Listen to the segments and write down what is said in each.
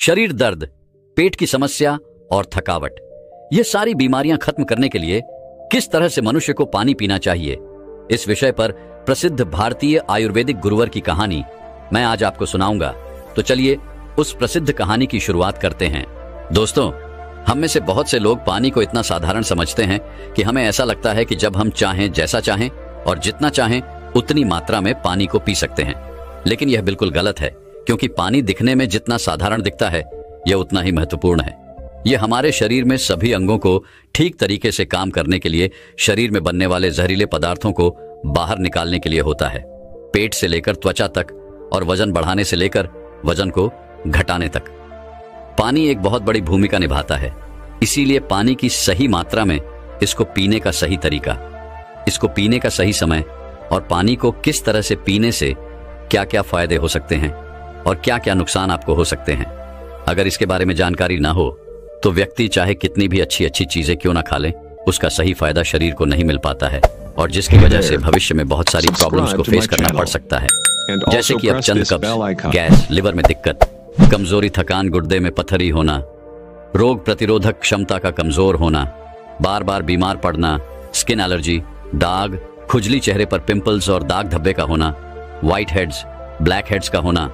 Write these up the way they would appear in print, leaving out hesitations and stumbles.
शरीर दर्द, पेट की समस्या और थकावट, ये सारी बीमारियां खत्म करने के लिए किस तरह से मनुष्य को पानी पीना चाहिए, इस विषय पर प्रसिद्ध भारतीय आयुर्वेदिक गुरुवर की कहानी मैं आज आपको सुनाऊंगा। तो चलिए उस प्रसिद्ध कहानी की शुरुआत करते हैं। दोस्तों, हम में से बहुत से लोग पानी को इतना साधारण समझते हैं कि हमें ऐसा लगता है कि जब हम चाहें, जैसा चाहें और जितना चाहें उतनी मात्रा में पानी को पी सकते हैं। लेकिन यह बिल्कुल गलत है, क्योंकि पानी दिखने में जितना साधारण दिखता है यह उतना ही महत्वपूर्ण है। यह हमारे शरीर में सभी अंगों को ठीक तरीके से काम करने के लिए, शरीर में बनने वाले जहरीले पदार्थों को बाहर निकालने के लिए होता है। पेट से लेकर त्वचा तक और वजन बढ़ाने से लेकर वजन को घटाने तक पानी एक बहुत बड़ी भूमिका निभाता है। इसीलिए पानी की सही मात्रा में, इसको पीने का सही तरीका, इसको पीने का सही समय और पानी को किस तरह से पीने से क्या क्या फायदे हो सकते हैं और क्या क्या नुकसान आपको हो सकते हैं, अगर इसके बारे में जानकारी ना हो तो व्यक्ति चाहे कितनी भी अच्छी अच्छी चीजें क्यों ना खा ले, उसका सही फायदा शरीर को नहीं मिल पाता है और जिसकी वजह से भविष्य में बहुत सारी प्रॉब्लम्स को फेस करना पड़ सकता है, जैसे कि अब चंद कब्ज, गैस, लिवर में दिक्कत, कमजोरी, थकान, गुर्दे में पथरी होना, रोग प्रतिरोधक क्षमता का कमजोर होना, बार बार बीमार पड़ना, स्किन एलर्जी, दाग, खुजली, चेहरे पर पिंपल्स और दाग धब्बे का होना, व्हाइट हेड्स, ब्लैक हेड्स का होना,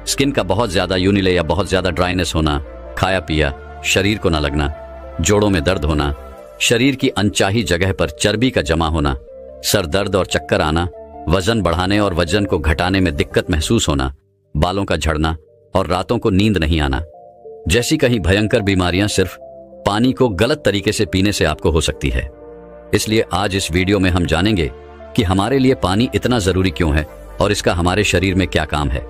स्किन का बहुत ज्यादा यूनिले या बहुत ज्यादा ड्राइनेस होना, खाया पिया शरीर को न लगना, जोड़ों में दर्द होना, शरीर की अनचाही जगह पर चर्बी का जमा होना, सर दर्द और चक्कर आना, वजन बढ़ाने और वजन को घटाने में दिक्कत महसूस होना, बालों का झड़ना और रातों को नींद नहीं आना जैसी कई भयंकर बीमारियां सिर्फ पानी को गलत तरीके से पीने से आपको हो सकती है। इसलिए आज इस वीडियो में हम जानेंगे कि हमारे लिए पानी इतना जरूरी क्यों है और इसका हमारे शरीर में क्या काम है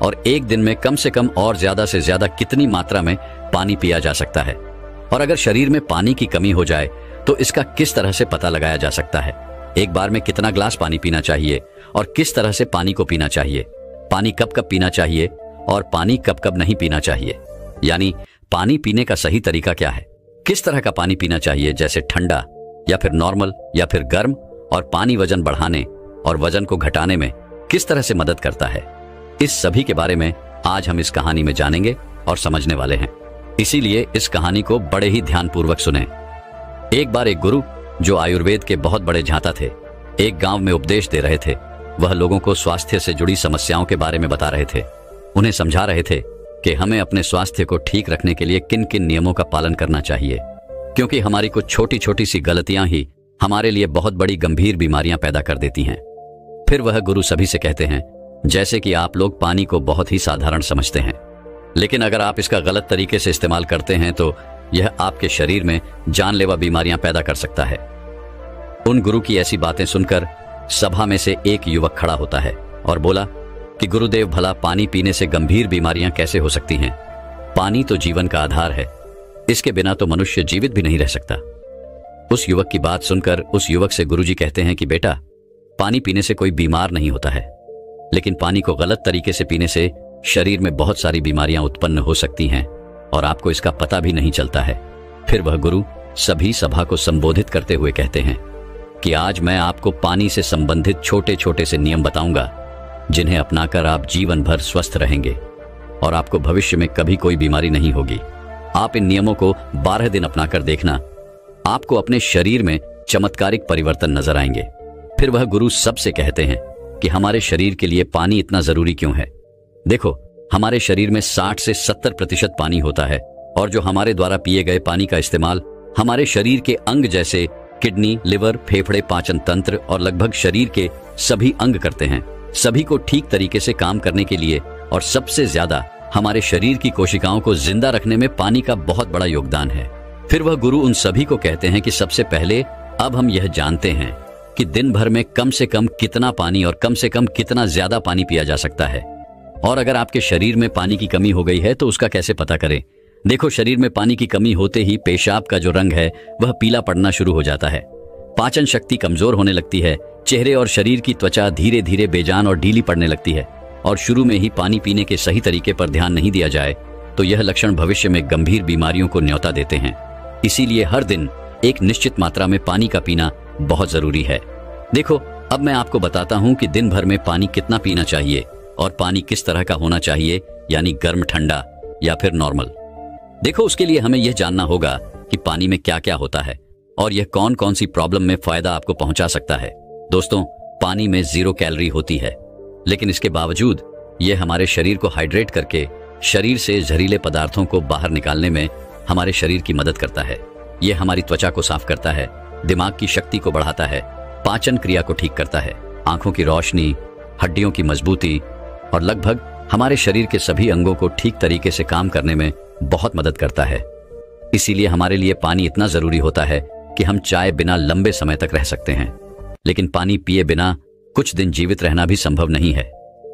और एक दिन में कम से कम और ज्यादा से ज्यादा कितनी मात्रा में पानी पिया जा सकता है, और अगर शरीर में पानी की कमी हो जाए तो इसका किस तरह से पता लगाया जा सकता है। एक बार में कितना ग्लास पानी पीना चाहिए और किस तरह से पानी को पीना चाहिए, पानी कब कब पीना चाहिए और पानी कब कब नहीं पीना चाहिए, यानी पानी पीने का सही तरीका क्या है, किस तरह का पानी पीना चाहिए, जैसे ठंडा या फिर नॉर्मल या फिर गर्म, और पानी वजन बढ़ाने और वजन को घटाने में किस तरह से मदद करता है। इस सभी के बारे में आज हम इस कहानी में जानेंगे और समझने वाले हैं। इसीलिए इस कहानी को बड़े ही ध्यानपूर्वक सुनें। एक बार एक गुरु, जो आयुर्वेद के बहुत बड़े झांता थे, एक गांव में उपदेश दे रहे थे। वह लोगों को स्वास्थ्य से जुड़ी समस्याओं के बारे में बता रहे थे। उन्हें समझा रहे थे कि हमें अपने स्वास्थ्य को ठीक रखने के लिए किन किन नियमों का पालन करना चाहिए, क्योंकि हमारी कुछ छोटी छोटी सी गलतियां ही हमारे लिए बहुत बड़ी गंभीर बीमारियां पैदा कर देती हैं। फिर वह गुरु सभी से कहते हैं, जैसे कि आप लोग पानी को बहुत ही साधारण समझते हैं, लेकिन अगर आप इसका गलत तरीके से इस्तेमाल करते हैं तो यह आपके शरीर में जानलेवा बीमारियां पैदा कर सकता है। उन गुरु की ऐसी बातें सुनकर सभा में से एक युवक खड़ा होता है और बोला कि गुरुदेव, भला पानी पीने से गंभीर बीमारियां कैसे हो सकती हैं? पानी तो जीवन का आधार है, इसके बिना तो मनुष्य जीवित भी नहीं रह सकता। उस युवक की बात सुनकर उस युवक से गुरुजी कहते हैं कि बेटा, पानी पीने से कोई बीमार नहीं होता है, लेकिन पानी को गलत तरीके से पीने से शरीर में बहुत सारी बीमारियां उत्पन्न हो सकती हैं और आपको इसका पता भी नहीं चलता है। फिर वह गुरु सभी सभा को संबोधित करते हुए कहते हैं कि आज मैं आपको पानी से संबंधित छोटे छोटे से नियम बताऊंगा, जिन्हें अपनाकर आप जीवन भर स्वस्थ रहेंगे और आपको भविष्य में कभी कोई बीमारी नहीं होगी। आप इन नियमों को 12 दिन अपनाकर देखना, आपको अपने शरीर में चमत्कारिक परिवर्तन नजर आएंगे। फिर वह गुरु सबसे कहते हैं कि हमारे शरीर के लिए पानी इतना जरूरी क्यों है। देखो, हमारे शरीर में 60 से 70% पानी होता है और जो हमारे द्वारा पिए गए पानी का इस्तेमाल हमारे शरीर के अंग जैसे किडनी, लिवर, फेफड़े, पाचन तंत्र और लगभग शरीर के सभी अंग करते हैं। सभी को ठीक तरीके से काम करने के लिए और सबसे ज्यादा हमारे शरीर की कोशिकाओं को जिंदा रखने में पानी का बहुत बड़ा योगदान है। फिर वह गुरु उन सभी को कहते हैं कि सबसे पहले अब हम यह जानते हैं कि दिन भर में कम से कम कितना पानी और कम से कम कितना ज्यादा पानी पिया जा सकता है, और अगर आपके शरीर में पानी की कमी हो गई है तो उसका कैसे पता करें। देखो, शरीर में पानी की कमी होते ही पेशाब का जो रंग है वह पीला पड़ना शुरू हो जाता है, पाचन शक्ति कमजोर होने लगती है, चेहरे और शरीर की त्वचा धीरे धीरे बेजान और ढीली पड़ने लगती है, और शुरू में ही पानी पीने के सही तरीके पर ध्यान नहीं दिया जाए तो यह लक्षण भविष्य में गंभीर बीमारियों को न्योता देते हैं। इसीलिए हर दिन एक निश्चित मात्रा में पानी का पीना बहुत जरूरी है। देखो, अब मैं आपको बताता हूं कि दिन भर में पानी कितना पीना चाहिए और पानी किस तरह का होना चाहिए, यानी गर्म, ठंडा या फिर नॉर्मल। देखो, उसके लिए हमें यह जानना होगा कि पानी में क्या क्या होता है और यह कौन कौन सी प्रॉब्लम में फायदा आपको पहुंचा सकता है। दोस्तों, पानी में 0 कैलोरी होती है, लेकिन इसके बावजूद यह हमारे शरीर को हाइड्रेट करके शरीर से जहरीले पदार्थों को बाहर निकालने में हमारे शरीर की मदद करता है। यह हमारी त्वचा को साफ करता है, दिमाग की शक्ति को बढ़ाता है, पाचन क्रिया को ठीक करता है, आंखों की रोशनी, हड्डियों की मजबूती और लगभग हमारे शरीर के सभी अंगों को ठीक तरीके से काम करने में बहुत मदद करता है। इसीलिए हमारे लिए पानी इतना जरूरी होता है कि हम चाय बिना लंबे समय तक रह सकते हैं, लेकिन पानी पिए बिना कुछ दिन जीवित रहना भी संभव नहीं है,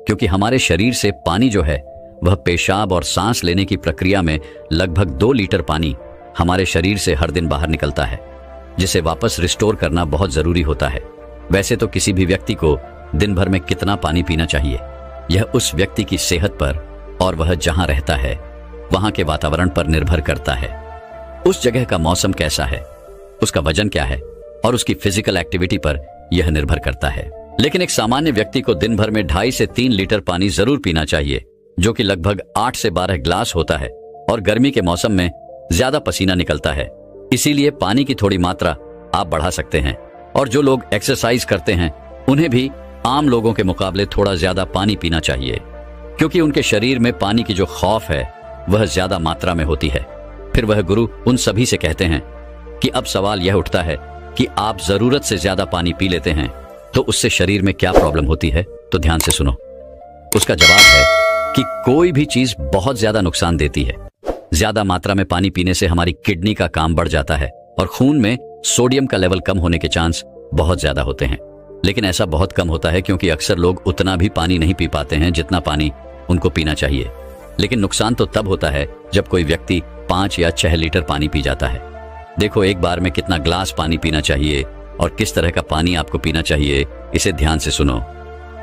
क्योंकि हमारे शरीर से पानी जो है वह पेशाब और सांस लेने की प्रक्रिया में लगभग 2 लीटर पानी हमारे शरीर से हर दिन बाहर निकलता है, जिसे वापस रिस्टोर करना बहुत जरूरी होता है। वैसे तो किसी भी व्यक्ति को दिन भर में कितना पानी पीना चाहिए, यह उस व्यक्ति की सेहत पर और वह जहां रहता है वहां के वातावरण पर निर्भर करता है। उस जगह का मौसम कैसा है, उसका वजन क्या है और उसकी फिजिकल एक्टिविटी पर यह निर्भर करता है। लेकिन एक सामान्य व्यक्ति को दिन भर में 2.5 से 3 लीटर पानी जरूर पीना चाहिए, जो कि लगभग 8 से 12 ग्लास होता है। और गर्मी के मौसम में ज्यादा पसीना निकलता है, इसीलिए पानी की थोड़ी मात्रा आप बढ़ा सकते हैं। और जो लोग एक्सरसाइज करते हैं उन्हें भी आम लोगों के मुकाबले थोड़ा ज्यादा पानी पीना चाहिए, क्योंकि उनके शरीर में पानी की जो खौफ है वह ज्यादा मात्रा में होती है। फिर वह गुरु उन सभी से कहते हैं कि अब सवाल यह उठता है कि आप जरूरत से ज्यादा पानी पी लेते हैं तो उससे शरीर में क्या प्रॉब्लम होती है। तो ध्यान से सुनो। उसका जवाब है कि कोई भी चीज बहुत ज्यादा नुकसान देती है। ज्यादा मात्रा में पानी पीने से हमारी किडनी का काम बढ़ जाता है और खून में सोडियम का लेवल कम होने के चांस बहुत ज्यादा होते हैं। लेकिन ऐसा बहुत कम होता है, क्योंकि अक्सर लोग उतना भी पानी नहीं पी पाते हैं जितना पानी उनको पीना चाहिए। लेकिन नुकसान तो तब होता है जब कोई व्यक्ति 5 या 6 लीटर पानी पी जाता है। देखो, एक बार में कितना ग्लास पानी पीना चाहिए और किस तरह का पानी आपको पीना चाहिए, इसे ध्यान से सुनो।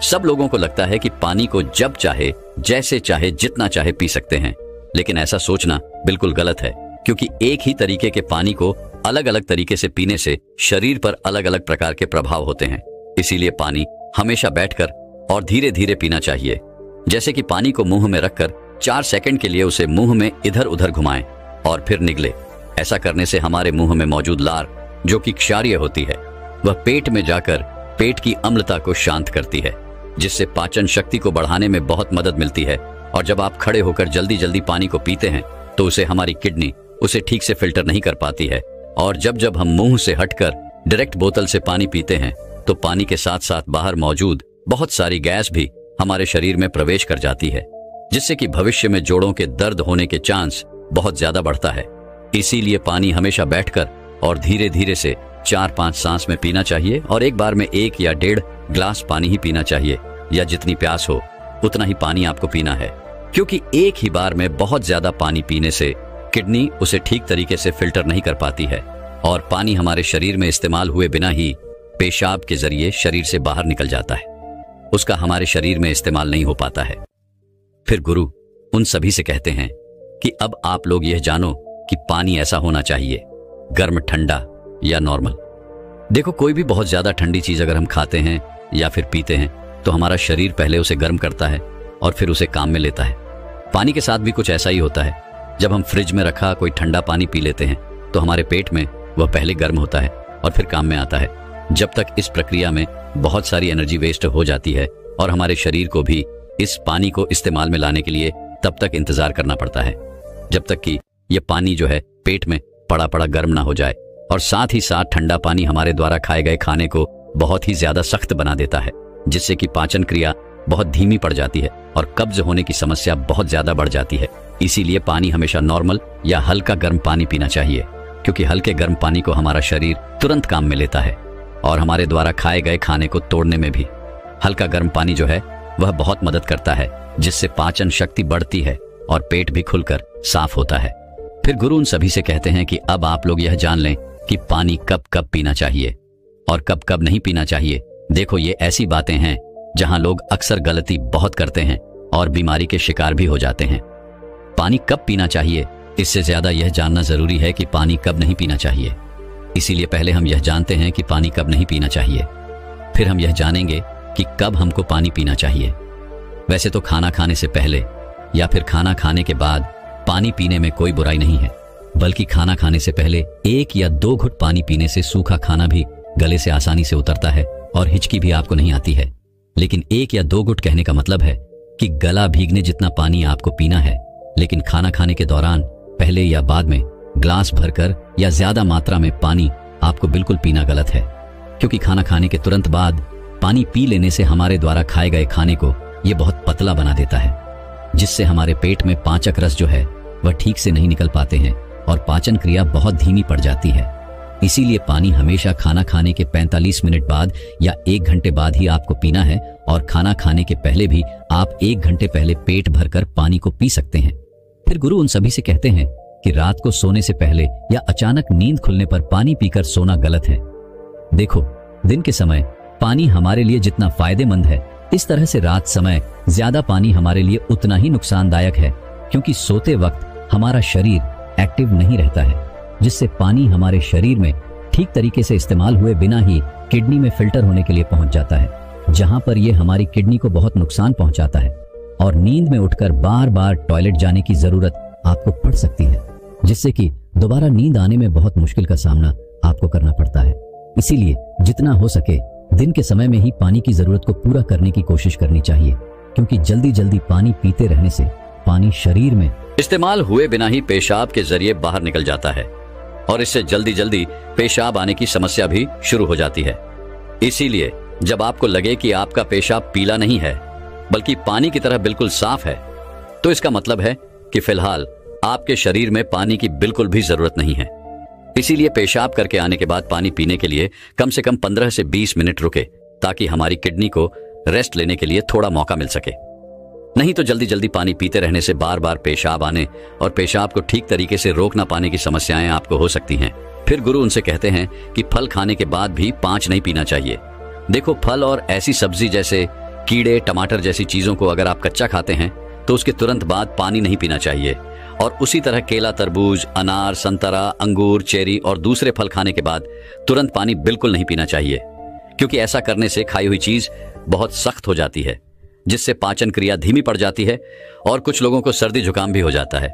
सब लोगों को लगता है कि पानी को जब चाहे, जैसे चाहे, जितना चाहे पी सकते हैं, लेकिन ऐसा सोचना बिल्कुल गलत है, क्योंकि एक ही तरीके के पानी को अलग अलग तरीके से पीने से शरीर पर अलग अलग प्रकार के प्रभाव होते हैं। इसीलिए पानी हमेशा बैठकर और धीरे धीरे पीना चाहिए। जैसे कि पानी को मुंह में रखकर 4 सेकंड के लिए उसे मुंह में इधर उधर घुमाएं और फिर निगले। ऐसा करने से हमारे मुंह में मौजूद लार, जो कि क्षारीय होती है, वह पेट में जाकर पेट की अम्लता को शांत करती है, जिससे पाचन शक्ति को बढ़ाने में बहुत मदद मिलती है। और जब आप खड़े होकर जल्दी जल्दी पानी को पीते हैं तो उसे हमारी किडनी उसे ठीक से फिल्टर नहीं कर पाती है। और जब जब हम मुंह से हटकर डायरेक्ट बोतल से पानी पीते हैं तो पानी के साथ साथ बाहर मौजूद बहुत सारी गैस भी हमारे शरीर में प्रवेश कर जाती है, जिससे कि भविष्य में जोड़ों के दर्द होने के चांस बहुत ज्यादा बढ़ता है। इसीलिए पानी हमेशा बैठकर और धीरे धीरे से 4-5 सांस में पीना चाहिए और एक बार में 1 या 1.5 ग्लास पानी ही पीना चाहिए, या जितनी प्यास हो उतना ही पानी आपको पीना है। क्योंकि एक ही बार में बहुत ज्यादा पानी पीने से किडनी उसे ठीक तरीके से फिल्टर नहीं कर पाती है और पानी हमारे शरीर में इस्तेमाल हुए बिना ही पेशाब के जरिए शरीर से बाहर निकल जाता है, उसका हमारे शरीर में इस्तेमाल नहीं हो पाता है। फिर गुरु उन सभी से कहते हैं कि अब आप लोग यह जानो कि पानी ऐसा होना चाहिए, गर्म, ठंडा या नॉर्मल। देखो, कोई भी बहुत ज्यादा ठंडी चीज अगर हम खाते हैं या फिर पीते हैं तो हमारा शरीर पहले उसे गर्म करता है और फिर उसे काम में लेता है। पानी के साथ भी कुछ ऐसा ही होता है। जब हम फ्रिज में रखा कोई ठंडा पानी पी लेते हैं तो हमारे पेट में वह पहले गर्म होता है और फिर काम में आता है। जब तक इस प्रक्रिया में बहुत सारी एनर्जी वेस्ट हो जाती है और हमारे शरीर को भी इस पानी को इस्तेमाल में लाने के लिए तब तक इंतजार करना पड़ता है, जब तक कि यह पानी जो है पेट में पड़ा पड़ा गर्म ना हो जाए। और साथ ही साथ ठंडा पानी हमारे द्वारा खाए गए खाने को बहुत ही ज्यादा सख्त बना देता है, जिससे कि पाचन क्रिया बहुत धीमी पड़ जाती है और कब्ज होने की समस्या बहुत ज्यादा बढ़ जाती है। इसीलिए पानी हमेशा नॉर्मल या हल्का गर्म पानी पीना चाहिए, क्योंकि हल्के गर्म पानी को हमारा शरीर तुरंत काम में लेता है और हमारे द्वारा खाए गए खाने को तोड़ने में भी हल्का गर्म पानी जो है वह बहुत मदद करता है, जिससे पाचन शक्ति बढ़ती है और पेट भी खुलकर साफ होता है। फिर गुरु उन सभी से कहते हैं कि अब आप लोग यह जान लें कि पानी कब कब पीना चाहिए और कब कब नहीं पीना चाहिए। देखो, ये ऐसी बातें हैं जहां लोग अक्सर गलती बहुत करते हैं और बीमारी के शिकार भी हो जाते हैं। पानी कब पीना चाहिए, इससे ज्यादा यह जानना जरूरी है कि पानी कब नहीं पीना चाहिए। इसीलिए पहले हम यह जानते हैं कि पानी कब नहीं पीना चाहिए, फिर हम यह जानेंगे कि कब हमको पानी पीना चाहिए। वैसे तो खाना खाने से पहले या फिर खाना खाने के बाद पानी पीने में कोई बुराई नहीं है, बल्कि खाना खाने से पहले 1 या 2 घुट पानी पीने से सूखा खाना भी गले से आसानी से उतरता है और हिचकी भी आपको नहीं आती है। लेकिन 1 या 2 घुट कहने का मतलब है कि गला भीगने जितना पानी आपको पीना है, लेकिन खाना खाने के दौरान पहले या बाद में ग्लास भरकर या ज्यादा मात्रा में पानी आपको बिल्कुल पीना गलत है, क्योंकि खाना खाने के तुरंत बाद पानी पी लेने से हमारे द्वारा खाए गए खाने को यह बहुत पतला बना देता है, जिससे हमारे पेट में पाचक रस जो है वह ठीक से नहीं निकल पाते हैं और पाचन क्रिया बहुत धीमी पड़ जाती है। इसीलिए पानी हमेशा खाना खाने के 45 मिनट बाद या 1 घंटे बाद ही आपको पीना है, और खाना खाने के पहले भी आप 1 घंटे पहले पेट भरकर पानी को पी सकते हैं। फिर गुरु उन सभी से कहते हैं कि रात को सोने से पहले या अचानक नींद खुलने पर पानी पीकर सोना गलत है। देखो, दिन के समय पानी हमारे लिए जितना फायदेमंद है, इस तरह से रात समय ज्यादा पानी हमारे लिए उतना ही नुकसानदायक है, क्योंकि सोते वक्त हमारा शरीर एक्टिव नहीं रहता है, जिससे पानी हमारे शरीर में ठीक तरीके से इस्तेमाल हुए बिना ही किडनी में फिल्टर होने के लिए पहुंच जाता है, जहां पर यह हमारी किडनी को बहुत नुकसान पहुंचाता है और नींद में उठकर बार बार टॉयलेट जाने की जरूरत आपको पड़ सकती है, जिससे कि दोबारा नींद आने में बहुत मुश्किल का सामना आपको करना पड़ता है। इसीलिए जितना हो सके दिन के समय में ही पानी की जरूरत को पूरा करने की कोशिश करनी चाहिए, क्योंकि जल्दी जल्दी पानी पीते रहने से पानी शरीर में इस्तेमाल हुए बिना ही पेशाब के जरिए बाहर निकल जाता है और इससे जल्दी जल्दी पेशाब आने की समस्या भी शुरू हो जाती है। इसीलिए जब आपको लगे कि आपका पेशाब पीला नहीं है बल्कि पानी की तरह बिल्कुल साफ है, तो इसका मतलब है कि फिलहाल आपके शरीर में पानी की बिल्कुल भी जरूरत नहीं है। इसीलिए पेशाब करके आने के बाद पानी पीने के लिए कम से कम 15 से 20 मिनट रुके, ताकि हमारी किडनी को रेस्ट लेने के लिए थोड़ा मौका मिल सके। नहीं तो जल्दी जल्दी पानी पीते रहने से बार बार पेशाब आने और पेशाब को ठीक तरीके से रोक ना पाने की समस्याएं आपको हो सकती हैं। फिर गुरु उनसे कहते हैं कि फल खाने के बाद भी 5 नहीं पीना चाहिए। देखो, फल और ऐसी सब्जी जैसे कीड़े, टमाटर जैसी चीजों को अगर आप कच्चा खाते हैं तो उसके तुरंत बाद पानी नहीं पीना चाहिए, और उसी तरह केला, तरबूज, अनार, संतरा, अंगूर, चेरी और दूसरे फल खाने के बाद तुरंत पानी बिल्कुल नहीं पीना चाहिए, क्योंकि ऐसा करने से खाई हुई चीज बहुत सख्त हो जाती है, जिससे पाचन क्रिया धीमी पड़ जाती है और कुछ लोगों को सर्दी जुकाम भी हो जाता है।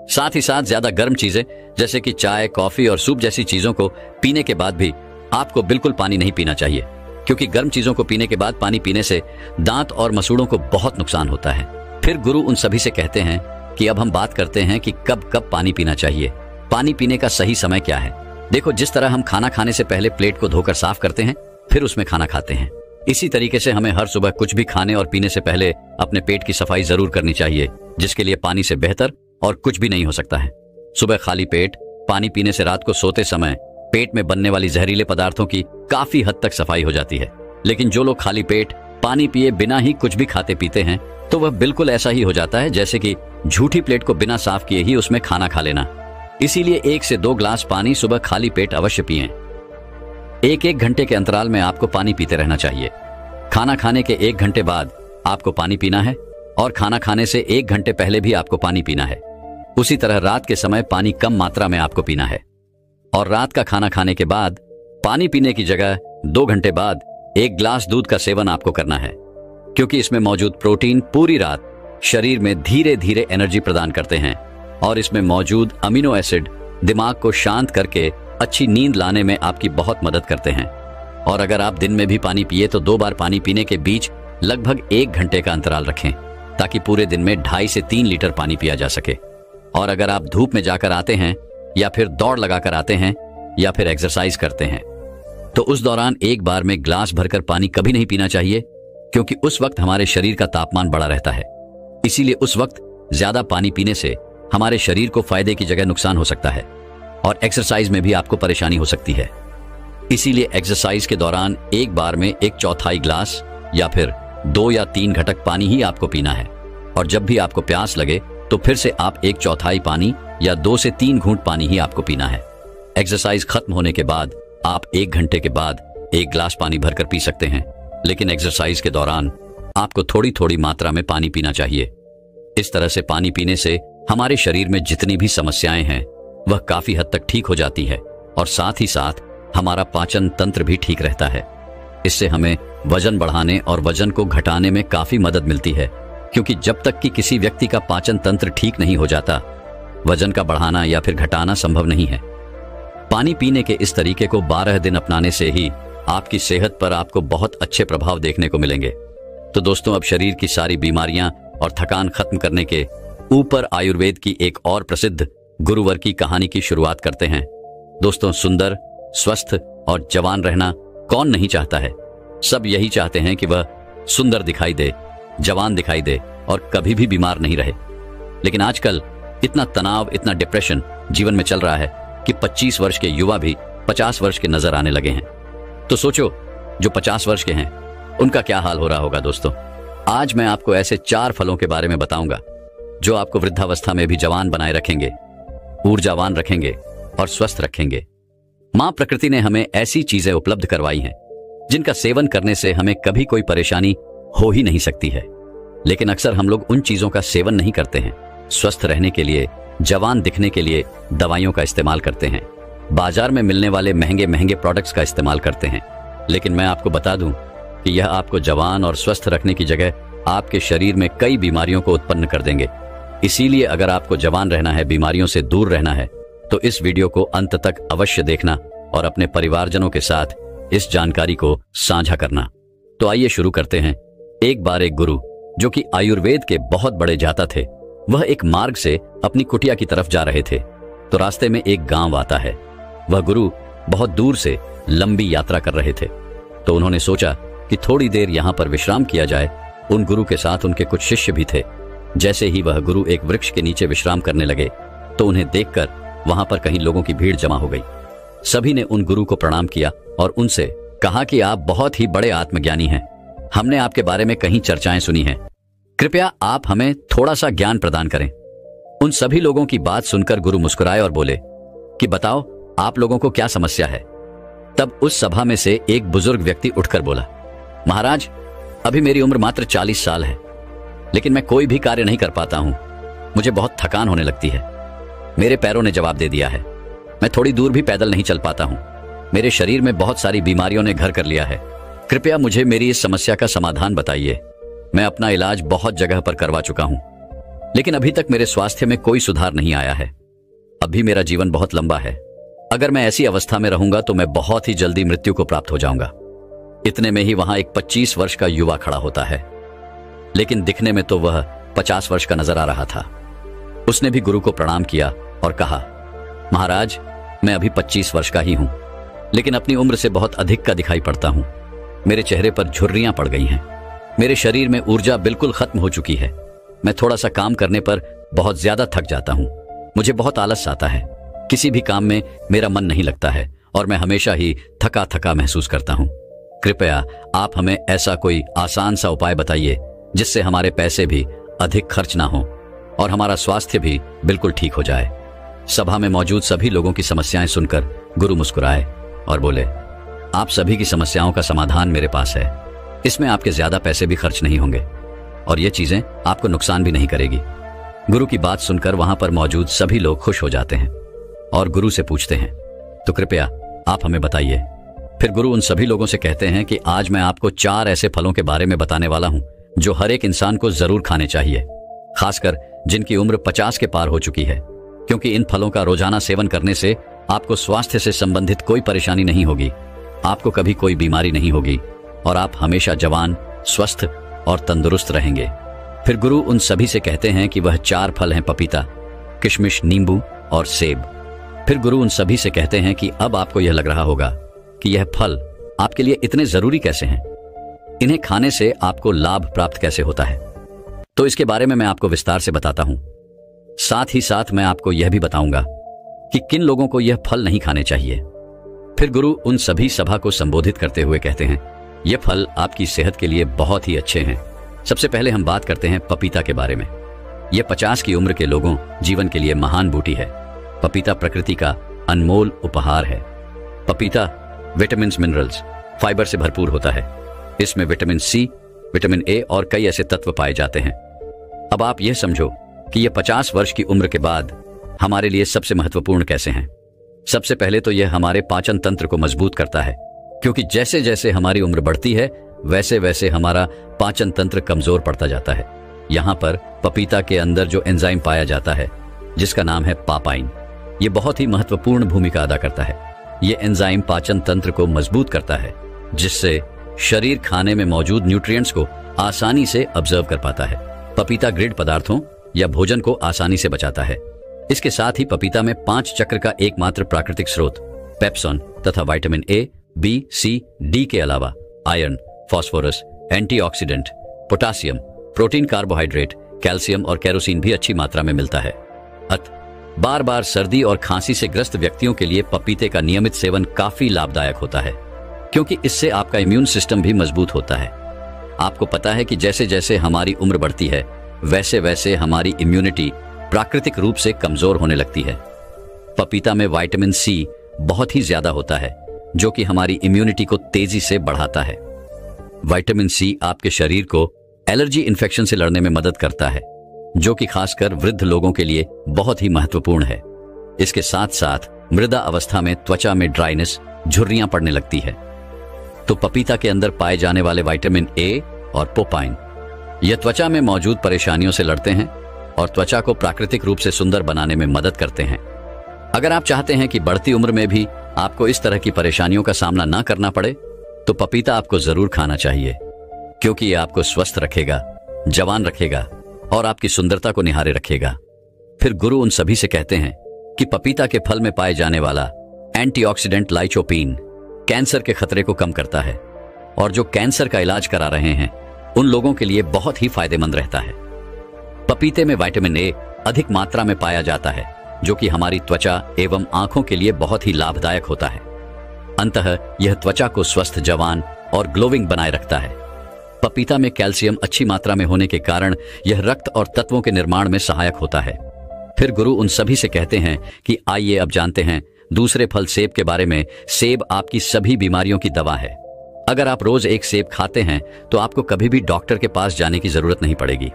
साथ ही साथ ज्यादा गर्म चीजें जैसे कि चाय, कॉफी और सूप जैसी चीजों को पीने के बाद भी आपको बिल्कुल पानी नहीं पीना चाहिए, क्योंकि गर्म चीजों को पीने के बाद पानी पीने से दांत और मसूड़ों को बहुत नुकसान होता है। फिर गुरु उन सभी से कहते हैं कि अब हम बात करते हैं कि कब कब पानी पीना चाहिए। पानी पीने का सही समय क्या है? देखो, जिस तरह हम खाना खाने से पहले प्लेट को धोकर साफ करते हैं, फिर उसमें खाना खाते हैं, इसी तरीके से हमें हर सुबह कुछ भी खाने और पीने से पहले अपने पेट की सफाई जरूर करनी चाहिए, जिसके लिए पानी से बेहतर और कुछ भी नहीं हो सकता है। सुबह खाली पेट पानी पीने से रात को सोते समय पेट में बनने वाली जहरीले पदार्थों की काफी हद तक सफाई हो जाती है। लेकिन जो लोग खाली पेट पानी पिए बिना ही कुछ भी खाते पीते हैं, तो वह बिल्कुल ऐसा ही हो जाता है जैसे कि झूठी प्लेट को बिना साफ किए ही उसमें खाना खा लेना। इसीलिए 1 से 2 ग्लास पानी सुबह खाली पेट अवश्य पिएं। 1-1 घंटे के अंतराल में आपको पानी पीते रहना चाहिए। खाना खाने के 1 घंटे बाद आपको पानी पीना है और खाना खाने से 1 घंटे पहले भी आपको पानी पीना है। उसी तरह रात के समय पानी कम मात्रा में आपको पीना है, और रात का खाना खाने के बाद पानी पीने की जगह 2 घंटे बाद 1 ग्लास दूध का सेवन आपको करना है, क्योंकि इसमें मौजूद प्रोटीन पूरी रात शरीर में धीरे धीरे एनर्जी प्रदान करते हैं, और इसमें मौजूद अमीनो एसिड दिमाग को शांत करके अच्छी नींद लाने में आपकी बहुत मदद करते हैं। और अगर आप दिन में भी पानी पिए तो 2 बार पानी पीने के बीच लगभग 1 घंटे का अंतराल रखें, ताकि पूरे दिन में 2.5 से 3 लीटर पानी पिया जा सके। और अगर आप धूप में जाकर आते हैं या फिर दौड़ लगाकर आते हैं या फिर एक्सरसाइज करते हैं, तो उस दौरान एक बार में ग्लास भरकर पानी कभी नहीं पीना चाहिए, क्योंकि उस वक्त हमारे शरीर का तापमान बढ़ा रहता है। इसीलिए उस वक्त ज्यादा पानी पीने से हमारे शरीर को फायदे की जगह नुकसान हो सकता है, और एक्सरसाइज में भी आपको परेशानी हो सकती है। इसीलिए एक्सरसाइज के दौरान एक बार में 1/4 ग्लास या फिर 2 या 3 घटक पानी ही आपको पीना है, और जब भी आपको प्यास लगे तो फिर से आप 1/4 पानी या 2 से 3 घूंट पानी ही आपको पीना है। एक्सरसाइज खत्म होने के बाद आप 1 घंटे के बाद 1 ग्लास पानी भरकर पी सकते हैं, लेकिन एक्सरसाइज के दौरान आपको थोड़ी थोड़ी मात्रा में पानी पीना चाहिए। इस तरह से पानी पीने से हमारे शरीर में जितनी भी समस्याएं हैं वह काफी हद तक ठीक हो जाती है, और साथ ही साथ हमारा पाचन तंत्र भी ठीक रहता है। इससे हमें वजन बढ़ाने और वजन को घटाने में काफी मदद मिलती है, क्योंकि जब तक कि किसी व्यक्ति का पाचन तंत्र ठीक नहीं हो जाता वजन का बढ़ाना या फिर घटाना संभव नहीं है। पानी पीने के इस तरीके को 12 दिन अपनाने से ही आपकी सेहत पर आपको बहुत अच्छे प्रभाव देखने को मिलेंगे। तो दोस्तों, अब शरीर की सारी बीमारियां और थकान खत्म करने के ऊपर आयुर्वेद की एक और प्रसिद्ध गुरुवर की कहानी की शुरुआत करते हैं। दोस्तों, सुंदर, स्वस्थ और जवान रहना कौन नहीं चाहता है। सब यही चाहते हैं कि वह सुंदर दिखाई दे, जवान दिखाई दे और कभी भी बीमार नहीं रहे। लेकिन आजकल इतना तनाव, इतना डिप्रेशन जीवन में चल रहा है कि 25 वर्ष के युवा भी 50 वर्ष के नजर आने लगे हैं। तो सोचो, जो 50 वर्ष के हैं उनका क्या हाल हो रहा होगा। दोस्तों, आज मैं आपको ऐसे 4 फलों के बारे में बताऊंगा जो आपको वृद्धावस्था में भी जवान बनाए रखेंगे, ऊर्जावान रखेंगे और स्वस्थ रखेंगे। मां प्रकृति ने हमें ऐसी चीजें उपलब्ध करवाई हैं जिनका सेवन करने से हमें कभी कोई परेशानी हो ही नहीं सकती है। लेकिन अक्सर हम लोग उन चीजों का सेवन नहीं करते हैं। स्वस्थ रहने के लिए, जवान दिखने के लिए दवाइयों का इस्तेमाल करते हैं, बाजार में मिलने वाले महंगे महंगे प्रोडक्ट्स का इस्तेमाल करते हैं। लेकिन मैं आपको बता दूं कि यह आपको जवान और स्वस्थ रखने की जगह आपके शरीर में कई बीमारियों को उत्पन्न कर देंगे। इसीलिए अगर आपको जवान रहना है, बीमारियों से दूर रहना है, तो इस वीडियो को अंत तक अवश्य देखना और अपने परिवारजनों के साथ इस जानकारी को साझा करना। तो आइए शुरू करते हैं। एक बार एक गुरु, जो कि आयुर्वेद के बहुत बड़े जाता थे, वह एक मार्ग से अपनी कुटिया की तरफ जा रहे थे। तो रास्ते में एक गांव आता है। वह गुरु बहुत दूर से लंबी यात्रा कर रहे थे, तो उन्होंने सोचा कि थोड़ी देर यहां पर विश्राम किया जाए। उन गुरु के साथ उनके कुछ शिष्य भी थे। जैसे ही वह गुरु एक वृक्ष के नीचे विश्राम करने लगे, तो उन्हें देखकर वहां पर कहीं लोगों की भीड़ जमा हो गई। सभी ने उन गुरु को प्रणाम किया और उनसे कहा कि आप बहुत ही बड़े आत्मज्ञानी हैं। हमने आपके बारे में कहीं चर्चाएं सुनी हैं। कृपया आप हमें थोड़ा सा ज्ञान प्रदान करें। उन सभी लोगों की बात सुनकर गुरु मुस्कुराए और बोले कि बताओ, आप लोगों को क्या समस्या है। तब उस सभा में से एक बुजुर्ग व्यक्ति उठकर बोला, महाराज, अभी मेरी उम्र मात्र 40 साल है, लेकिन मैं कोई भी कार्य नहीं कर पाता हूं। मुझे बहुत थकान होने लगती है। मेरे पैरों ने जवाब दे दिया है। मैं थोड़ी दूर भी पैदल नहीं चल पाता हूं। मेरे शरीर में बहुत सारी बीमारियों ने घर कर लिया है। कृपया मुझे मेरी इस समस्या का समाधान बताइए। मैं अपना इलाज बहुत जगह पर करवा चुका हूं, लेकिन अभी तक मेरे स्वास्थ्य में कोई सुधार नहीं आया है। अभी मेरा जीवन बहुत लंबा है। अगर मैं ऐसी अवस्था में रहूंगा तो मैं बहुत ही जल्दी मृत्यु को प्राप्त हो जाऊंगा। इतने में ही वहां एक 25 वर्ष का युवा खड़ा होता है, लेकिन दिखने में तो वह 50 वर्ष का नजर आ रहा था। उसने भी गुरु को प्रणाम किया और कहा, महाराज, मैं अभी 25 वर्ष का ही हूं, लेकिन अपनी उम्र से बहुत अधिक का दिखाई पड़ता हूं। मेरे चेहरे पर झुर्रियां पड़ गई हैं। मेरे शरीर में ऊर्जा बिल्कुल खत्म हो चुकी है। मैं थोड़ा सा काम करने पर बहुत ज्यादा थक जाता हूं। मुझे बहुत आलस आता है। किसी भी काम में मेरा मन नहीं लगता है और मैं हमेशा ही थका थका महसूस करता हूं। कृपया आप हमें ऐसा कोई आसान सा उपाय बताइए जिससे हमारे पैसे भी अधिक खर्च ना हो और हमारा स्वास्थ्य भी बिल्कुल ठीक हो जाए। सभा में मौजूद सभी लोगों की समस्याएं सुनकर गुरु मुस्कुराए और बोले, आप सभी की समस्याओं का समाधान मेरे पास है। इसमें आपके ज्यादा पैसे भी खर्च नहीं होंगे और ये चीजें आपको नुकसान भी नहीं करेगी। गुरु की बात सुनकर वहां पर मौजूद सभी लोग खुश हो जाते हैं और गुरु से पूछते हैं, तो कृपया आप हमें बताइए। फिर गुरु उन सभी लोगों से कहते हैं कि आज मैं आपको 4 ऐसे फलों के बारे में बताने वाला हूं जो हर एक इंसान को जरूर खाने चाहिए, खासकर जिनकी उम्र 50 के पार हो चुकी है, क्योंकि इन फलों का रोजाना सेवन करने से आपको स्वास्थ्य से संबंधित कोई परेशानी नहीं होगी, आपको कभी कोई बीमारी नहीं होगी और आप हमेशा जवान, स्वस्थ और तंदुरुस्त रहेंगे। फिर गुरु उन सभी से कहते हैं कि वह 4 फल हैं, पपीता, किशमिश, नींबू और सेब। फिर गुरु उन सभी से कहते हैं कि अब आपको यह लग रहा होगा कि यह फल आपके लिए इतने जरूरी कैसे हैं, इन्हें खाने से आपको लाभ प्राप्त कैसे होता है। तो इसके बारे में मैं आपको विस्तार से बताता हूं। साथ ही साथ मैं आपको यह भी बताऊंगा कि किन लोगों को यह फल नहीं खाने चाहिए। फिर गुरु उन सभी सभा को संबोधित करते हुए कहते हैं, यह फल आपकी सेहत के लिए बहुत ही अच्छे हैं। सबसे पहले हम बात करते हैं पपीता के बारे में। यह 50 की उम्र के लोगों जीवन के लिए महान बूटी है। पपीता प्रकृति का अनमोल उपहार है। पपीता विटामिन, मिनरल्स, फाइबर से भरपूर होता है। इसमें विटामिन सी, विटामिन ए और कई ऐसे तत्व पाए जाते हैं। अब आप यह समझो कि यह 50 वर्ष की उम्र के बाद हमारे लिए सबसे महत्वपूर्ण कैसे हैं। सबसे पहले तो यह हमारे पाचन तंत्र को मजबूत करता है, क्योंकि जैसे जैसे हमारी उम्र बढ़ती है वैसे वैसे हमारा पाचन तंत्र कमजोर पड़ता जाता है। यहाँ पर पपीता के अंदर जो एंजाइम पाया जाता है जिसका नाम है पापाइन। ये बहुत ही महत्वपूर्ण भूमिका अदा करता है। ये एंजाइम पाचन तंत्र को मजबूत करता है, जिससे शरीर खाने में मौजूद न्यूट्रिएंट्स को आसानी से ऑब्जर्व कर पाता है। पपीता ग्रिड पदार्थों या भोजन को आसानी से बचाता है। इसके साथ ही पपीता में 5 चक्र का एकमात्र प्राकृतिक स्रोत पेप्सोन तथा vitamin A, B, C, D के अलावा iron, phosphorus, antioxidant, potassium, protein, carbohydrate, calcium और केरोसिन भी अच्छी मात्रा में मिलता है। बार बार सर्दी और खांसी से ग्रस्त व्यक्तियों के लिए पपीते का नियमित सेवन काफी लाभदायक होता है, क्योंकि इससे आपका इम्यून सिस्टम भी मजबूत होता है। आपको पता है कि जैसे जैसे हमारी उम्र बढ़ती है, वैसे वैसे हमारी इम्यूनिटी प्राकृतिक रूप से कमजोर होने लगती है। पपीता में विटामिन सी बहुत ही ज्यादा होता है, जो कि हमारी इम्यूनिटी को तेजी से बढ़ाता है। विटामिन सी आपके शरीर को एलर्जी इन्फेक्शन से लड़ने में मदद करता है, जो कि खासकर वृद्ध लोगों के लिए बहुत ही महत्वपूर्ण है। इसके साथ साथ मृदा अवस्था में त्वचा में ड्राइनेस, झुर्रियां पड़ने लगती है। तो पपीता के अंदर पाए जाने वाले विटामिन ए और पोपाइन यह त्वचा में मौजूद परेशानियों से लड़ते हैं और त्वचा को प्राकृतिक रूप से सुंदर बनाने में मदद करते हैं। अगर आप चाहते हैं कि बढ़ती उम्र में भी आपको इस तरह की परेशानियों का सामना ना करना पड़े, तो पपीता आपको जरूर खाना चाहिए, क्योंकि यह आपको स्वस्थ रखेगा, जवान रखेगा और आपकी सुंदरता को निहारे रखेगा। फिर गुरु उन सभी से कहते हैं कि पपीता के फल में पाए जाने वाला एंटीऑक्सीडेंट लाइकोपीन कैंसर के खतरे को कम करता है, और जो कैंसर का इलाज करा रहे हैं उन लोगों के लिए बहुत ही फायदेमंद रहता है। पपीते में विटामिन ए अधिक मात्रा में पाया जाता है, जो कि हमारी त्वचा एवं आंखों के लिए बहुत ही लाभदायक होता है। अंततः यह त्वचा को स्वस्थ, जवान और ग्लोविंग बनाए रखता है। पपीता में कैल्शियम अच्छी मात्रा में होने के कारण यह रक्त और तत्वों के निर्माण में सहायक होता है। फिर गुरु उन सभी से कहते हैं कि आइए अब जानते हैं दूसरे फल सेब के बारे में। सेब आपकी सभी बीमारियों की दवा है। अगर आप रोज एक सेब खाते हैं तो आपको कभी भी डॉक्टर के पास जाने की जरूरत नहीं पड़ेगी।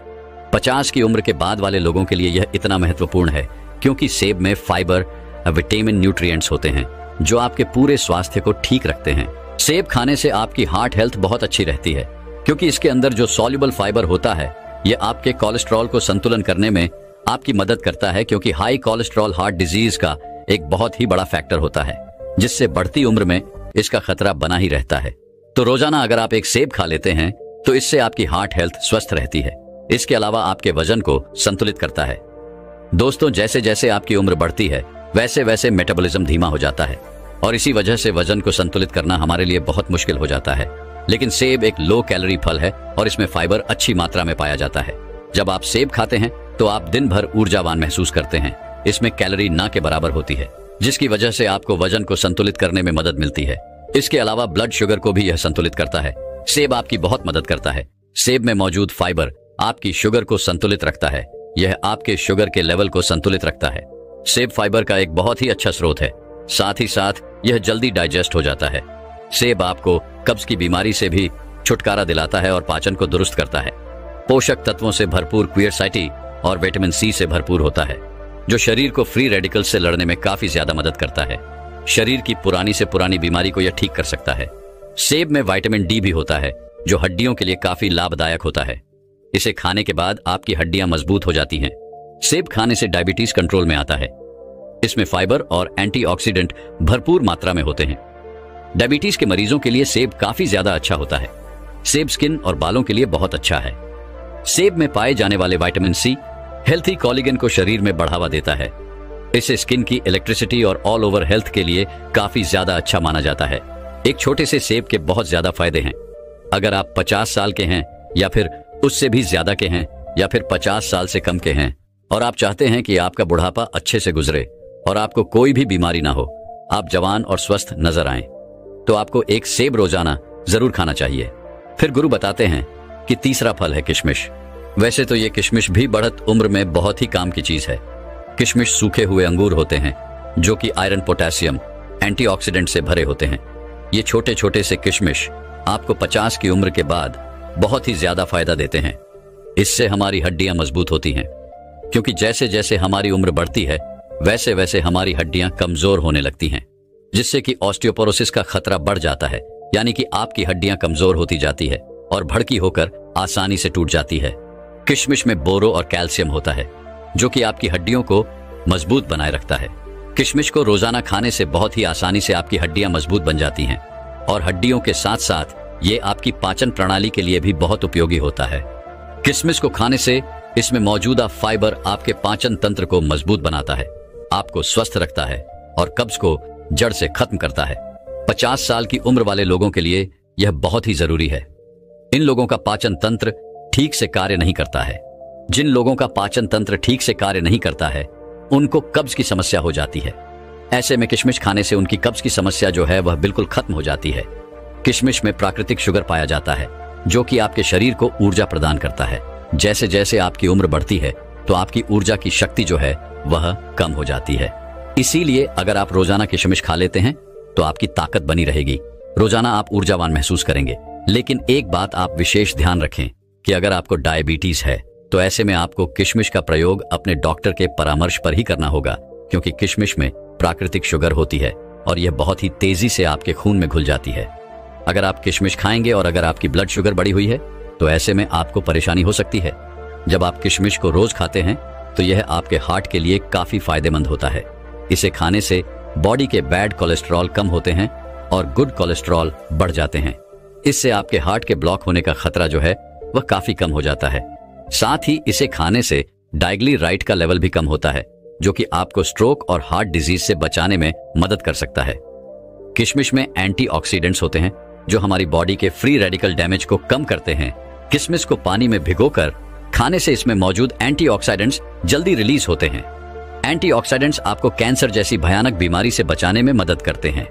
50 की उम्र के बाद वाले लोगों के लिए यह इतना महत्वपूर्ण है, क्योंकि सेब में फाइबर, विटामिन, न्यूट्रिएंट्स होते हैं जो आपके पूरे स्वास्थ्य को ठीक रखते हैं। सेब खाने से आपकी हार्ट हेल्थ बहुत अच्छी रहती है, क्योंकि इसके अंदर जो सॉल्युबल फाइबर होता है यह आपके कोलेस्ट्रॉल को संतुलन करने में आपकी मदद करता है, क्योंकि हाई कोलेस्ट्रॉल हार्ट डिजीज का एक बहुत ही बड़ा फैक्टर होता है, जिससे बढ़ती उम्र में इसका खतरा बना ही रहता है। तो रोजाना अगर आप एक सेब खा लेते हैं तो इससे आपकी हार्ट हेल्थ स्वस्थ रहती है। इसके अलावा आपके वजन को संतुलित करता है। दोस्तों, जैसे जैसे आपकी उम्र बढ़ती है वैसे वैसे मेटाबॉलिज्म धीमा हो जाता है, और इसी वजह से वजन को संतुलित करना हमारे लिए बहुत मुश्किल हो जाता है। लेकिन सेब एक लो कैलोरी फल है और इसमें फाइबर अच्छी मात्रा में पाया जाता है। जब आप सेब खाते हैं तो आप दिन भर ऊर्जावान महसूस करते हैं। इसमें कैलोरी ना के बराबर होती है, जिसकी वजह से आपको वजन को संतुलित करने में मदद मिलती है। इसके अलावा ब्लड शुगर को भी यह संतुलित करता है। सेब आपकी बहुत मदद करता है। सेब में मौजूद फाइबर आपकी शुगर को संतुलित रखता है। यह आपके शुगर के लेवल को संतुलित रखता है। सेब फाइबर का एक बहुत ही अच्छा स्रोत है। साथ ही साथ यह जल्दी डाइजेस्ट हो जाता है। सेब आपको कब्ज की बीमारी से भी छुटकारा दिलाता है और पाचन को दुरुस्त करता है। पोषक तत्वों से भरपूर क्वियरसाइटी और विटामिन सी से भरपूर होता है, जो शरीर को फ्री रेडिकल्स से लड़ने में काफी ज्यादा मदद करता है। शरीर की पुरानी से पुरानी बीमारी को यह ठीक कर सकता है। सेब में विटामिन डी भी होता है, जो हड्डियों के लिए काफी लाभदायक होता है। इसे खाने के बाद आपकी हड्डियां मजबूत हो जाती हैं। सेब खाने से डायबिटीज कंट्रोल में आता है। इसमें फाइबर और एंटीऑक्सीडेंट भरपूर मात्रा में होते हैं। डायबिटीज के मरीजों के लिए सेब काफी ज्यादा अच्छा होता है। सेब स्किन और बालों के लिए बहुत अच्छा है। सेब में पाए जाने वाले विटामिन सी हेल्थी कोलेजन को शरीर में बढ़ावा देता है। इसे स्किन की इलेक्ट्रिसिटी और ऑल ओवर हेल्थ के लिए काफी ज्यादा अच्छा माना जाता है। एक छोटे से सेब के बहुत ज्यादा फायदे हैं। अगर आप 50 साल के हैं या फिर उससे भी ज्यादा के हैं या फिर 50 साल से कम के हैं और आप चाहते हैं कि आपका बुढ़ापा अच्छे से गुजरे और आपको कोई भी बीमारी ना हो, आप जवान और स्वस्थ नजर आएं, तो आपको एक सेब रोजाना जरूर खाना चाहिए। फिर गुरु बताते हैं कि तीसरा फल है किशमिश। वैसे तो ये किशमिश भी बढ़त उम्र में बहुत ही काम की चीज है। किशमिश सूखे हुए अंगूर होते हैं जो कि आयरन, पोटेशियम, एंटीऑक्सीडेंट से भरे होते हैं। ये छोटे छोटे से किशमिश आपको 50 की उम्र के बाद बहुत ही ज्यादा फायदा देते हैं। इससे हमारी हड्डियां मजबूत होती हैं, क्योंकि जैसे जैसे हमारी उम्र बढ़ती है वैसे वैसे हमारी हड्डियां कमजोर होने लगती हैं, जिससे कि ऑस्टियोपोरोसिस का खतरा बढ़ जाता है। यानी कि आपकी हड्डियां कमजोर होती जाती है और भड़की होकर आसानी से टूट जाती है। किशमिश में बोरो और कैल्शियम होता है, जो कि आपकी हड्डियों को मजबूत बनाए रखता है। किशमिश को रोजाना खाने से बहुत ही आसानी से आपकी हड्डियां मजबूत बन जाती हैं और हड्डियों के साथ साथ ये आपकी पाचन प्रणाली के लिए भी बहुत उपयोगी होता है। किशमिश को खाने से इसमें मौजूदा फाइबर आपके पाचन तंत्र को मजबूत बनाता है, आपको स्वस्थ रखता है और कब्ज को जड़ से खत्म करता है। 50 साल की उम्र वाले लोगों के लिए यह बहुत ही जरूरी है। इन लोगों का पाचन तंत्र ठीक से कार्य नहीं करता है। जिन लोगों का पाचन तंत्र ठीक से कार्य नहीं करता है उनको कब्ज की समस्या हो जाती है। ऐसे में किशमिश खाने से उनकी कब्ज की समस्या जो है वह बिल्कुल खत्म हो जाती है। किशमिश में प्राकृतिक शुगर पाया जाता है जो कि आपके शरीर को ऊर्जा प्रदान करता है। जैसे जैसे आपकी उम्र बढ़ती है तो आपकी ऊर्जा की शक्ति जो है वह कम हो जाती है। इसीलिए अगर आप रोजाना किशमिश खा लेते हैं तो आपकी ताकत बनी रहेगी, रोजाना आप ऊर्जावान महसूस करेंगे। लेकिन एक बात आप विशेष ध्यान रखें कि अगर आपको डायबिटीज है तो ऐसे में आपको किशमिश का प्रयोग अपने डॉक्टर के परामर्श पर ही करना होगा, क्योंकि किशमिश में प्राकृतिक शुगर होती है और यह बहुत ही तेजी से आपके खून में घुल जाती है। अगर आप किशमिश खाएंगे और अगर आपकी ब्लड शुगर बढ़ी हुई है तो ऐसे में आपको परेशानी हो सकती है। जब आप किशमिश को रोज खाते हैं तो यह आपके हार्ट के लिए काफी फायदेमंद होता है। इसे खाने से बॉडी के बैड कोलेस्ट्रॉल कम होते हैं और गुड कोलेस्ट्रॉल बढ़ जाते हैं। इससे आपके हार्ट के ब्लॉक होने का खतरा जो है वह काफी कम हो जाता है। साथ ही इसे खाने से डाइग्लिसराइड का लेवल भी कम होता है जो कि आपको स्ट्रोक और हार्ट डिजीज से बचाने में मदद कर सकता है। किशमिश में एंटीऑक्सीडेंट्स होते हैं जो हमारी बॉडी के फ्री रेडिकल डैमेज को कम करते हैं। किशमिश को पानी में भिगोकर खाने से इसमें मौजूद एंटीऑक्सीडेंट्स जल्दी रिलीज होते हैं। एंटीऑक्सीडेंट्स आपको कैंसर जैसी भयानक बीमारी से बचाने में मदद करते हैं।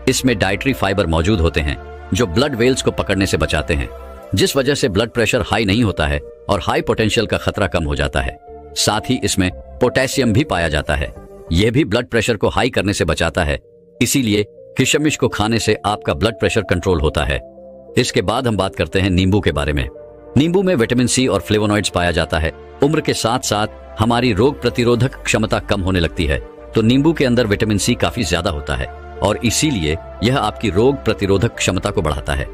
इसमें डाइटरी फाइबर मौजूद होते हैं जो ब्लड वेल्स को पकड़ने से बचाते हैं, जिस वजह से ब्लड प्रेशर हाई नहीं होता है और हाई पोटेंशियल का खतरा कम हो जाता है। साथ ही इसमें पोटेशियम भी पाया जाता है, यह भी ब्लड प्रेशर को हाई करने से बचाता है। इसीलिए किशमिश को खाने से आपका ब्लड प्रेशर कंट्रोल होता है। इसके बाद हम बात करते हैं नींबू के बारे में। नींबू में विटामिन सी और फ्लेवोनॉइड्स पाया जाता है। उम्र के साथ साथ हमारी रोग प्रतिरोधक क्षमता कम होने लगती है तो नींबू के अंदर विटामिन सी काफी ज्यादा होता है और इसीलिए यह आपकी रोग प्रतिरोधक क्षमता को बढ़ाता है।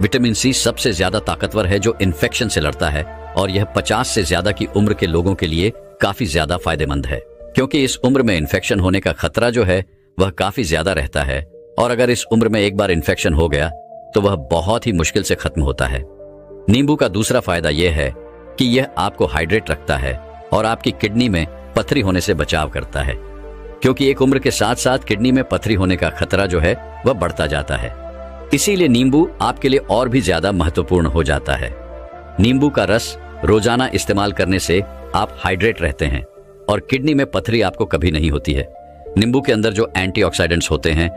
विटामिन सी सबसे ज्यादा ताकतवर है जो इन्फेक्शन से लड़ता है और यह 50 से ज्यादा की उम्र के लोगों के लिए काफी ज्यादा फायदेमंद है, क्योंकि इस उम्र में इन्फेक्शन होने का खतरा जो है वह काफी ज्यादा रहता है और अगर इस उम्र में एक बार इन्फेक्शन हो गया तो वह बहुत ही मुश्किल से खत्म होता है। नींबू का दूसरा फायदा यह है कि यह आपको हाइड्रेट रखता है और आपकी किडनी में पथरी होने से बचाव करता है, क्योंकि एक उम्र के साथ साथ किडनी में पथरी होने का खतरा जो है वह बढ़ता जाता है। इसीलिए नींबू आपके लिए और भी ज्यादा महत्वपूर्ण हो जाता है। नींबू का रस रोजाना इस्तेमाल करने से आप हाइड्रेट रहते हैं और किडनी में पथरी आपको कभी नहीं होती है। नींबू के अंदर जो एंटीऑक्सीडेंट्स होते हैं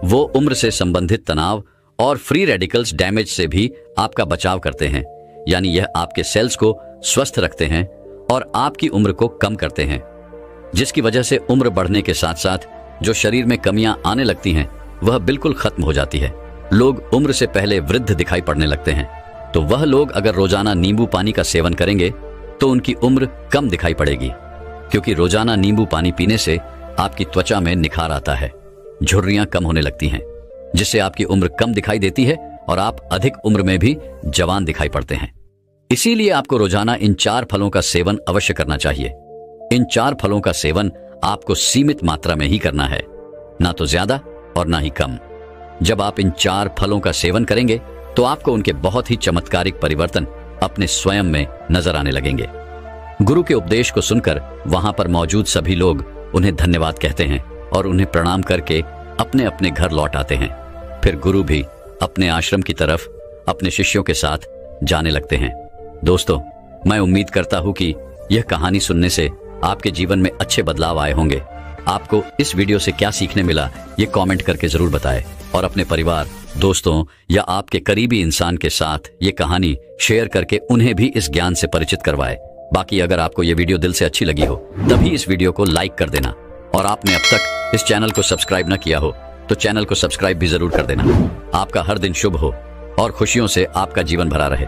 वो उम्र से संबंधित तनाव और फ्री रेडिकल्स डैमेज से भी आपका बचाव करते हैं, यानी यह आपके सेल्स को स्वस्थ रखते हैं और आपकी उम्र को कम करते हैं, जिसकी वजह से उम्र बढ़ने के साथ साथ जो शरीर में कमियां आने लगती हैं वह बिल्कुल खत्म हो जाती है। लोग उम्र से पहले वृद्ध दिखाई पड़ने लगते हैं, तो वह लोग अगर रोजाना नींबू पानी का सेवन करेंगे तो उनकी उम्र कम दिखाई पड़ेगी, क्योंकि रोजाना नींबू पानी पीने से आपकी त्वचा में निखार आता है, झुर्रियां कम होने लगती हैं, जिससे आपकी उम्र कम दिखाई देती है और आप अधिक उम्र में भी जवान दिखाई पड़ते हैं। इसीलिए आपको रोजाना इन 4 फलों का सेवन अवश्य करना चाहिए। इन 4 फलों का सेवन आपको सीमित मात्रा में ही करना है, ना तो ज्यादा और ना ही कम। जब आप इन 4 फलों का सेवन करेंगे तो आपको उनके बहुत ही चमत्कारिक परिवर्तन अपने स्वयं में नजर आने लगेंगे। गुरु के उपदेश को सुनकर वहां पर मौजूद सभी लोग उन्हें धन्यवाद कहते हैं और उन्हें प्रणाम करके अपने अपने घर लौट आते हैं। फिर गुरु भी अपने आश्रम की तरफ अपने शिष्यों के साथ जाने लगते हैं। दोस्तों, मैं उम्मीद करता हूं कि यह कहानी सुनने से आपके जीवन में अच्छे बदलाव आए होंगे। आपको इस वीडियो से क्या सीखने मिला ये कमेंट करके जरूर बताएं और अपने परिवार, दोस्तों या आपके करीबी इंसान के साथ ये कहानी शेयर करके उन्हें भी इस ज्ञान से परिचित करवाएं। बाकी अगर आपको ये वीडियो दिल से अच्छी लगी हो तभी इस वीडियो को लाइक कर देना और आपने अब तक इस चैनल को सब्सक्राइब न किया हो तो चैनल को सब्सक्राइब भी जरूर कर देना। आपका हर दिन शुभ हो और खुशियों से आपका जीवन भरा रहे।